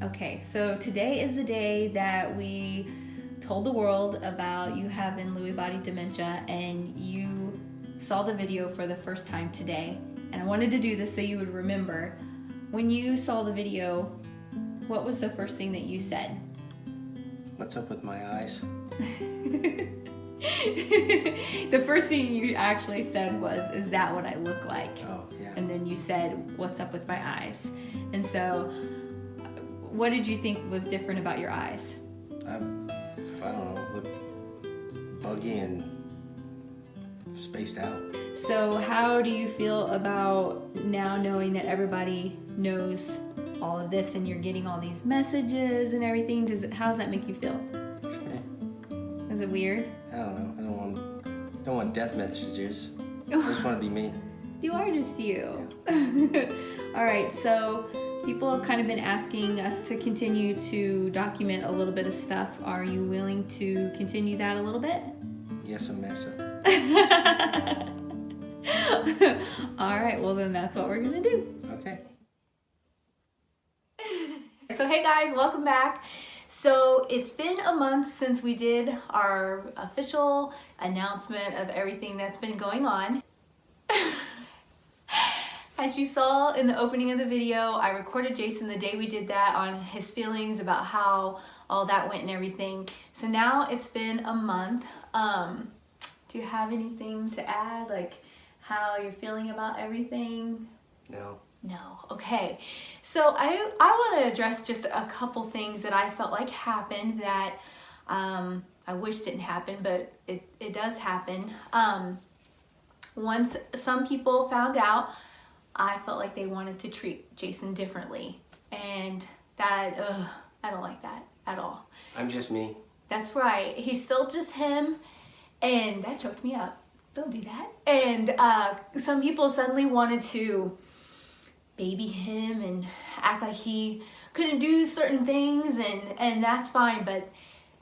Okay, so today is the day that we told the world about you having Lewy body dementia, and you saw the video for the first time today. And I wanted to do this so you would remember. When you saw the video, what was the first thing that you said? What's up with my eyes? The first thing you actually said was, "Is that what I look like?" Oh, yeah. And then you said, "What's up with my eyes?" And so, what did you think was different about your eyes? I don't know, look buggy and spaced out. So how do you feel about now knowing that everybody knows all of this and you're getting all these messages and everything? How does that make you feel? Is it weird? I don't know. I don't want death messages. I just want to be me. You are just you. All right, so people have kind of been asking us to continue to document a little bit of stuff. Are you willing to continue that a little bit? Yes, a mess up. All right, well then that's what we're gonna do. Okay. So hey guys, welcome back. So it's been a month since we did our official announcement of everything that's been going on. As you saw in the opening of the video, I recorded Jason the day we did that on his feelings about how all that went and everything. So now it's been a month. Do you have anything to add, like how you're feeling about everything? No. No. Okay. So I want to address just a couple things that I felt like happened that I wish didn't happen, but it does happen. Once some people found out, I felt like they wanted to treat Jason differently, and that I don't like that at all. I'm just me. That's right. He's still just him, and that choked me up. Don't do that. And some people suddenly wanted to baby him and act like he couldn't do certain things, and that's fine, but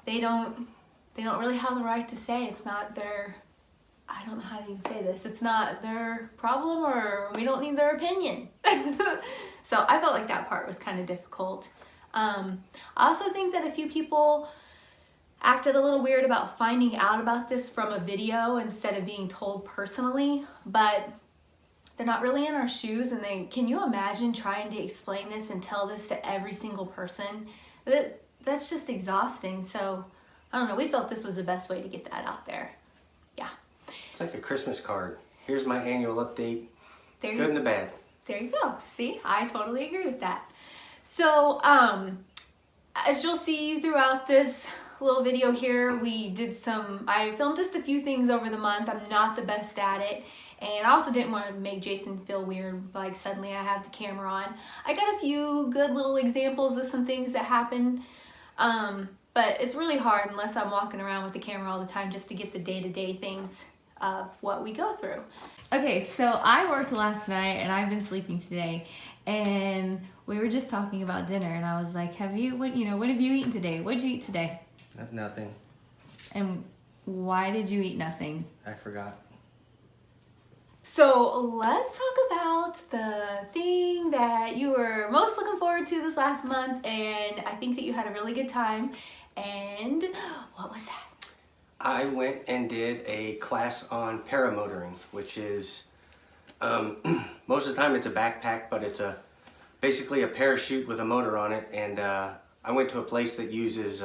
they don't really have the right to say it's not their, I don't know how to even say this, it's not their problem, or we don't need their opinion. So I felt like that part was kind of difficult. I also think that a few people acted a little weird about finding out about this from a video instead of being told personally, but they're not really in our shoes, and can you imagine trying to explain this and tell this to every single person? That's just exhausting. So I don't know, we felt this was the best way to get that out there. Yeah. It's like a Christmas card. Here's my annual update. Good and the bad. There you go. See, I totally agree with that. So as you'll see throughout this little video here, I filmed just a few things over the month. I'm not the best at it. And I also didn't want to make Jason feel weird, like suddenly I have the camera on. I got a few good little examples of some things that happened, but it's really hard unless I'm walking around with the camera all the time just to get the day-to-day things of what we go through. Okay, so I worked last night and I've been sleeping today, and we were just talking about dinner, and I was like, what have you eaten today? What did you eat today? Nothing. And why did you eat nothing? I forgot. So let's talk about the thing that you were most looking forward to this last month, and I think that you had a really good time. And what was that? I went and did a class on paramotoring, which is, most of the time it's a backpack, but it's basically a parachute with a motor on it. And I went to a place that uses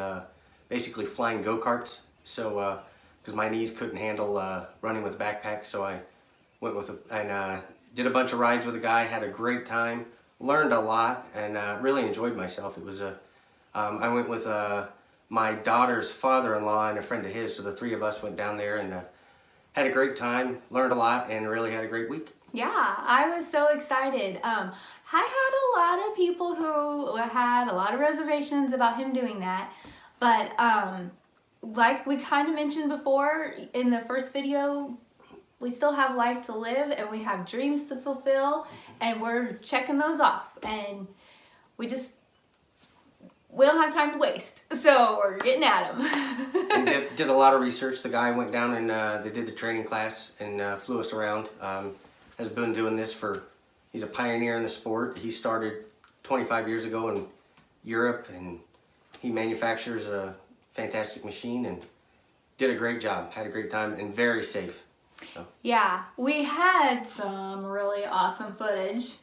basically flying go-karts. So, because my knees couldn't handle running with a backpack, so I went with and did a bunch of rides with a guy, had a great time, learned a lot, and really enjoyed myself. It was I went with my daughter's father-in-law and a friend of his, so the three of us went down there and had a great time, learned a lot, and really had a great week. Yeah, I was so excited. I had a lot of people who had a lot of reservations about him doing that, but like we kind of mentioned before in the first video, we still have life to live and we have dreams to fulfill, and we're checking those off, and we don't have time to waste, so we're getting at them. And did a lot of research. The guy went down and they did the training class and flew us around. Has been doing this he's a pioneer in the sport. He started 25 years ago, and Europe, and he manufactures a fantastic machine and did a great job. Had a great time and very safe. So Yeah, we had some really awesome footage.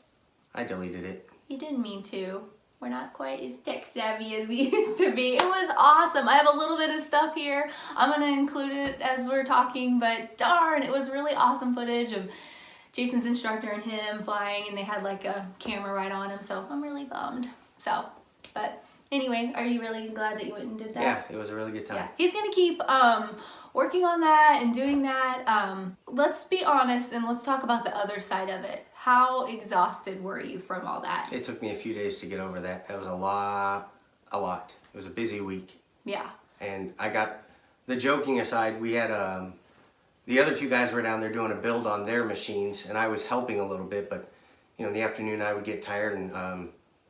I deleted it. He didn't mean to. We're not quite as tech savvy as we used to be. It was awesome. I have a little bit of stuff here. I'm gonna include it as we're talking, but darn, it was really awesome footage of Jason's instructor and him flying, and they had like a camera right on him, so I'm really bummed. So, but anyway, are you really glad that you went and did that? Yeah, it was a really good time. Yeah, he's gonna keep working on that and doing that. Let's be honest and let's talk about the other side of it. How exhausted were you from all that? It took me a few days to get over that. That was a lot. It was a busy week. Yeah. And I got, the joking aside, we had, the other two guys were down there doing a build on their machines, and I was helping a little bit, but, you know, in the afternoon I would get tired, and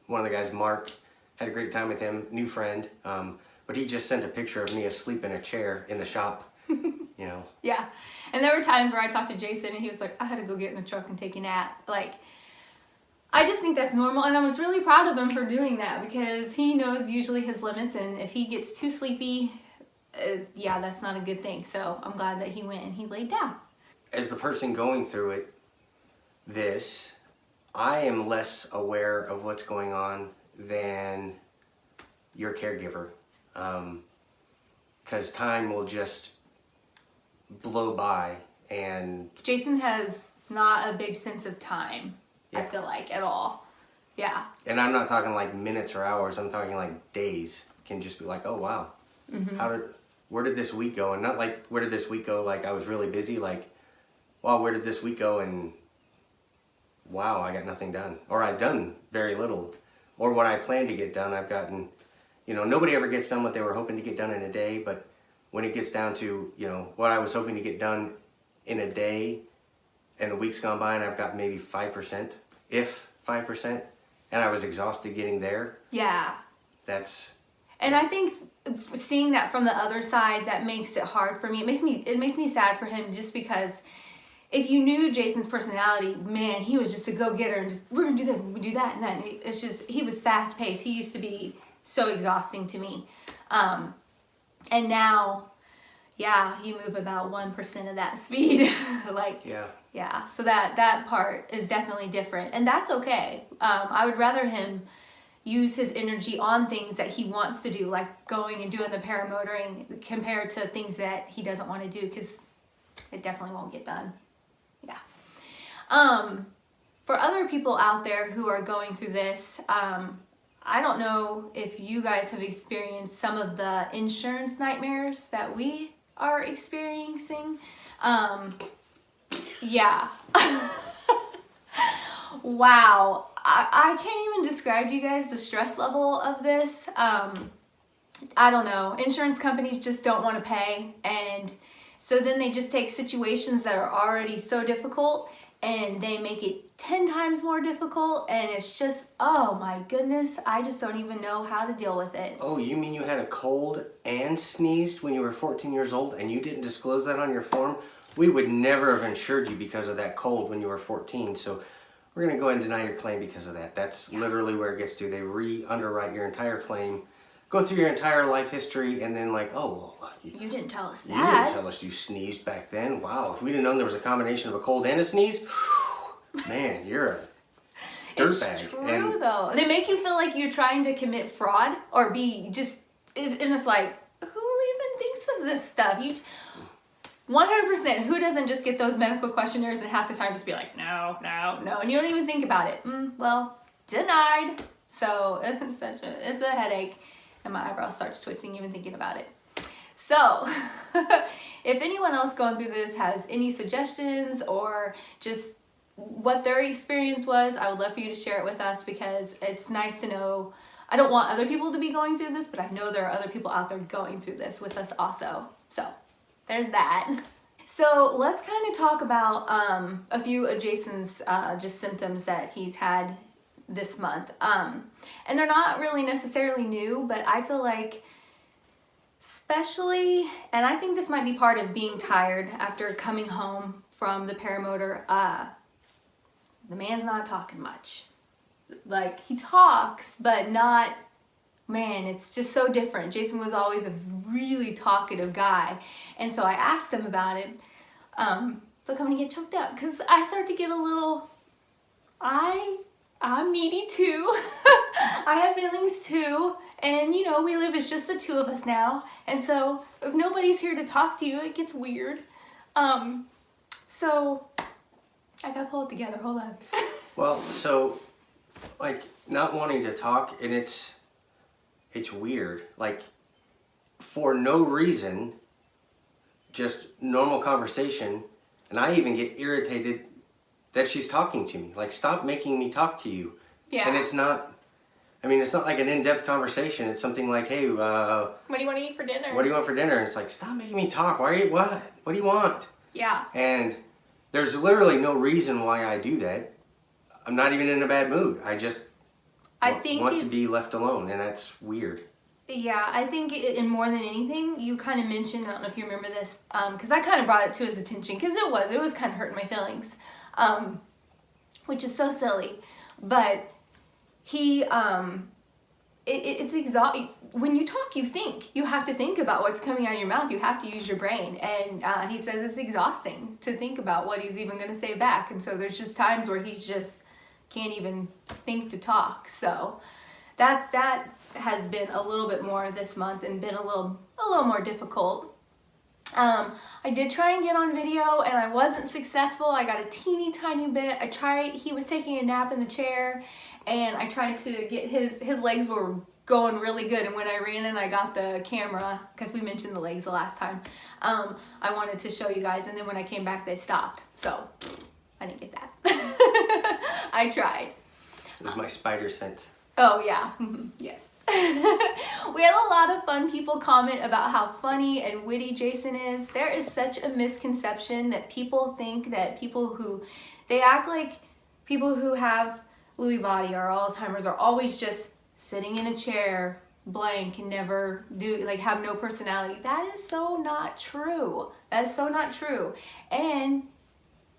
one of the guys, Mark, had a great time with him, new friend, but he just sent a picture of me asleep in a chair in the shop, you know. Yeah. And there were times where I talked to Jason and he was like, I had to go get in the truck and take a nap. Like, I just think that's normal, and I was really proud of him for doing that because he knows usually his limits, and if he gets too sleepy, yeah, that's not a good thing. So I'm glad that he went and he laid down. As the person going through it, I am less aware of what's going on than your caregiver, because time will just blow by. And Jason has not a big sense of time, I feel like, at all. Yeah. And I'm not talking like minutes or hours, I'm talking like days. Can just be like, oh wow, where did this week go? And not like, where did this week go like I was really busy, like, wow, where did this week go, and wow, I got nothing done. Or I've done very little. Or what I planned to get done, I've gotten, you know, nobody ever gets done what they were hoping to get done in a day, but when it gets down to, you know, what I was hoping to get done in a day, and the week's gone by and I've got maybe 5%, if 5%, and I was exhausted getting there. Yeah. And I think seeing that from the other side, that makes it hard for me. It makes me sad for him, just because if you knew Jason's personality, man, he was just a go-getter and just, we're gonna do this, we do that, and then it's just, he was fast-paced. He used to be so exhausting to me. And now, yeah, you move about 1% of that speed. Like, yeah. So that part is definitely different, and that's okay. I would rather him use his energy on things that he wants to do, like going and doing the paramotoring, compared to things that he doesn't want to do, because it definitely won't get done. Yeah. For other people out there who are going through this, I don't know if you guys have experienced some of the insurance nightmares that we are experiencing. Yeah. Wow. I can't even describe to you guys the stress level of this. I don't know. Insurance companies just don't want to pay, and so then they just take situations that are already so difficult and they make it 10 times more difficult, and it's just, oh my goodness, I just don't even know how to deal with it. Oh, you mean you had a cold and sneezed when you were 14 years old and you didn't disclose that on your form? We would never have insured you because of that cold when you were 14, so we're going to go ahead and deny your claim because of that. That's literally where it gets to. They re-underwrite your entire claim, go through your entire life history, and then like, oh, well, you didn't tell us that. You didn't tell us you sneezed back then. Wow, if we'd have known there was a combination of a cold and a sneeze, man, you're a dirtbag. It's true, though. They make you feel like you're trying to commit fraud or be just, and it's like, who even thinks of this stuff? 100%, who doesn't just get those medical questionnaires and half the time just be like, no, and you don't even think about it. Well, denied. So it's it's a headache, and my eyebrow starts twitching even thinking about it. So, if anyone else going through this has any suggestions or just what their experience was, I would love for you to share it with us, because it's nice to know. I don't want other people to be going through this, but I know there are other people out there going through this with us also. So, there's that. So, let's kind of talk about a few of Jason's just symptoms that he's had this month. And they're not really necessarily new, but I feel like especially, and I think this might be part of being tired after coming home from the paramotor, the man's not talking much. Like, he talks, but not man, it's just so different. Jason was always a really talkative guy. And so I asked him about it. Look, I'm gonna get choked up because I start to get a little, I'm needy too. I have feelings too. And you know, we live as just the two of us now. And so if nobody's here to talk to you, it gets weird. So I gotta pull it together, hold on. Well, so like not wanting to talk, and it's weird. Like for no reason, just normal conversation, and I even get irritated that she's talking to me. Like, stop making me talk to you. Yeah. And it's not, I mean, it's not like an in-depth conversation. It's something like, hey, what do you want to eat for dinner? What do you want for dinner? And it's like, stop making me talk. Why are you, what? What do you want? Yeah. And there's literally no reason why I do that. I'm not even in a bad mood. I just want to be left alone, and that's weird. Yeah, I think in more than anything, you kind of mentioned, I don't know if you remember this, because I kind of brought it to his attention, because it was kind of hurting my feelings, which is so silly, but he, it's exhausting. When you talk, you have to think about what's coming out of your mouth, you have to use your brain, and he says it's exhausting to think about what he's even going to say back, and so there's just times where he's just can't even think to talk, so that has been a little bit more this month and been a little more difficult. I did try and get on video and I wasn't successful. I got a teeny tiny bit. He was taking a nap in the chair and I tried to get his legs were going really good, and when I ran in I got the camera, because we mentioned the legs the last time, I wanted to show you guys, and then when I came back they stopped, so I didn't get that. I tried. It was my spider sense. Oh yeah, yes. We had a lot of fun people comment about how funny and witty Jason is. There is such a misconception that people think that they act like people who have Lewy body or Alzheimer's are always just sitting in a chair blank and never have no personality. That is so not true. That is so not true. And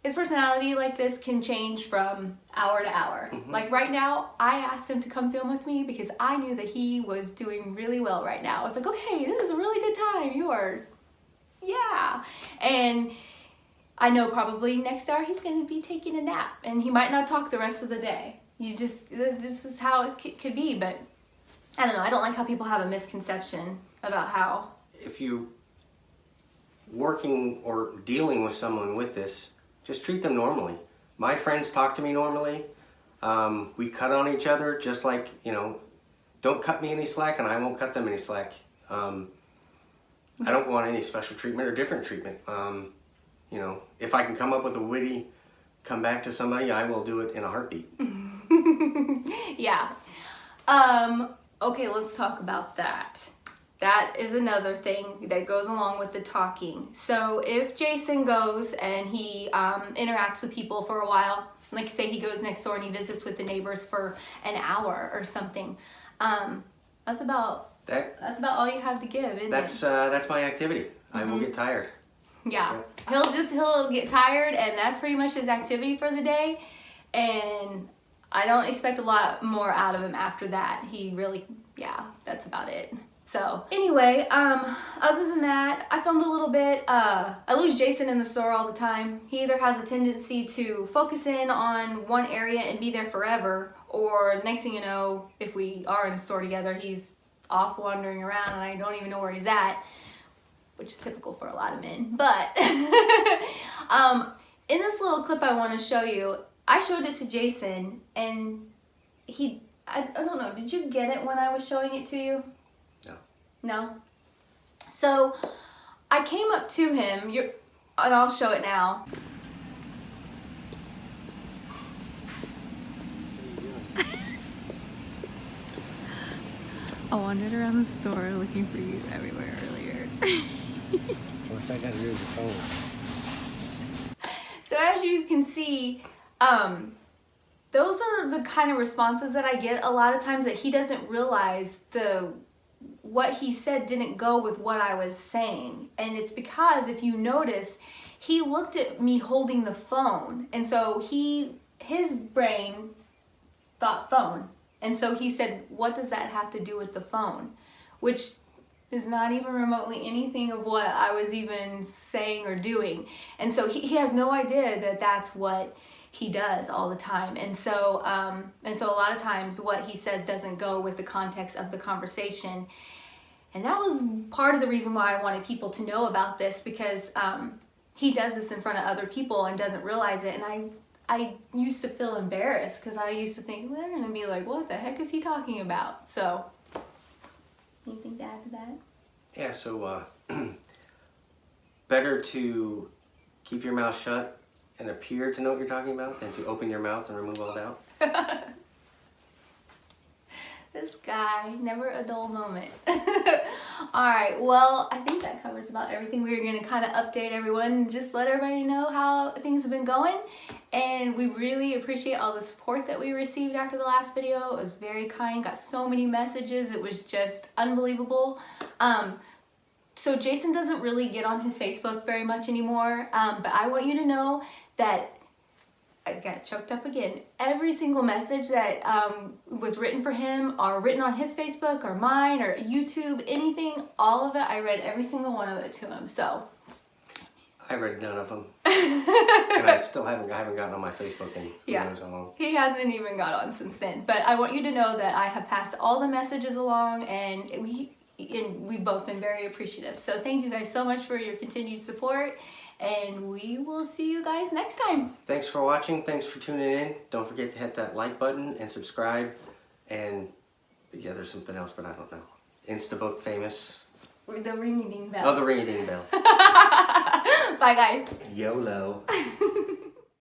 his personality like this can change from hour to hour. Mm-hmm. Like right now, I asked him to come film with me because I knew that he was doing really well right now. I was like, okay, this is a really good time. You are, yeah. And I know probably next hour he's gonna be taking a nap and he might not talk the rest of the day. This is how it could be, but I don't know. I don't like how people have a misconception about how. If you working or dealing with someone with this, just treat them normally. My friends talk to me normally. We cut on each other just like, don't cut me any slack and I won't cut them any slack. I don't want any special treatment or different treatment. If I can come up with a witty comeback to somebody, I will do it in a heartbeat. Yeah. Okay, let's talk about that. That is another thing that goes along with the talking. So if Jason goes and he interacts with people for a while, like say he goes next door and he visits with the neighbors for an hour or something, that's about all you have to give, isn't it? That's my activity. Mm-hmm. I will get tired. Yeah. He'll get tired, and that's pretty much his activity for the day. And I don't expect a lot more out of him after that. He really, that's about it. So anyway, other than that, I filmed a little bit. I lose Jason in the store all the time. He either has a tendency to focus in on one area and be there forever, or next thing you know, if we are in a store together, he's off wandering around and I don't even know where he's at, which is typical for a lot of men. But in this little clip I want to show you, I showed it to Jason and I don't know, did you get it when I was showing it to you? No? So I came up to him, and I'll show it now. I wandered around the store looking for you everywhere earlier. What's that got to do with the phone? So as you can see, those are the kind of responses that I get a lot of times, that he doesn't realize what he said didn't go with what I was saying. And it's because, if you notice, he looked at me holding the phone, and so his brain thought phone, And so he said, what does that have to do with the phone? Which is not even remotely anything of what I was even saying or doing. And so he has no idea that that's what he does all the time. And so a lot of times what he says doesn't go with the context of the conversation. And that was part of the reason why I wanted people to know about this, because he does this in front of other people and doesn't realize it. And I used to feel embarrassed because I used to think, well, they're going to be like, what the heck is he talking about? So, anything to add to that? Yeah, so better to keep your mouth shut and appear to know what you're talking about than to open your mouth and remove all doubt. This guy, never a dull moment. Alright, well, I think that covers about everything. We were going to kind of update everyone and just let everybody know how things have been going. And we really appreciate all the support that we received after the last video. It was very kind, got so many messages. It was just unbelievable. So Jason doesn't really get on his Facebook very much anymore, but I want you to know that I got choked up again. Every single message that was written for him or written on his Facebook or mine or YouTube, anything, all of it, I read every single one of it to him. So I read none of them. And I haven't gotten on my Facebook in who knows how long. He hasn't even got on since then. But I want you to know that I have passed all the messages along, and we've both been very appreciative. So thank you guys so much for your continued support, and we will see you guys next time. Thanks for watching. Thanks for tuning in. Don't forget to hit that like button and subscribe. And yeah, there's something else, but I don't know. Instabook famous. The ring-a-ding bell. Oh, the ring-a-ding bell. Bye, guys. YOLO.